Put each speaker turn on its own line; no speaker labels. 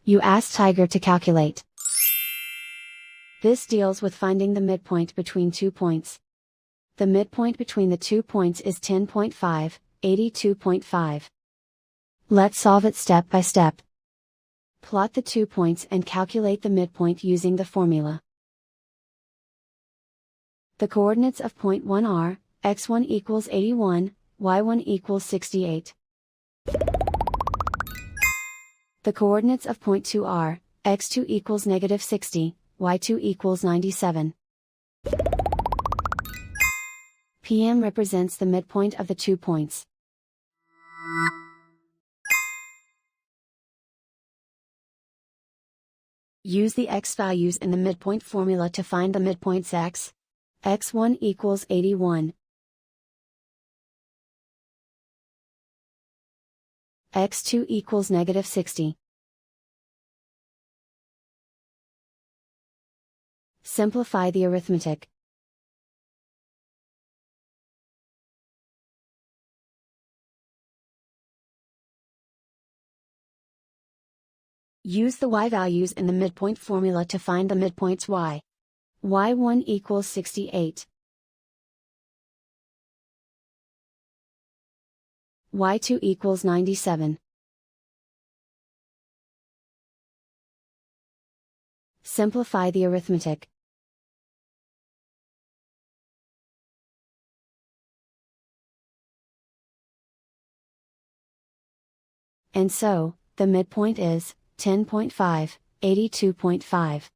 You ask Tiger to calculate. This deals with finding the midpoint between 2 points. The midpoint between the 2 points is 10.5, 82.5. Let's solve it step by step. Plot the 2 points and calculate the midpoint using the formula. The coordinates of point 1 are, x1 equals 81, y1 equals 68. The coordinates of point 2 are, x2 equals negative 60, y2 equals 97. PM represents the midpoint of the 2 points. Use the x values in the midpoint formula to find the midpoints x. x1 equals 81. x2 equals negative 60. Simplify the arithmetic. Use the y values in the midpoint formula to find the midpoints y. y1 equals 68. y2 equals 97. Simplify the arithmetic. And so, the midpoint is 10.5, 82.5.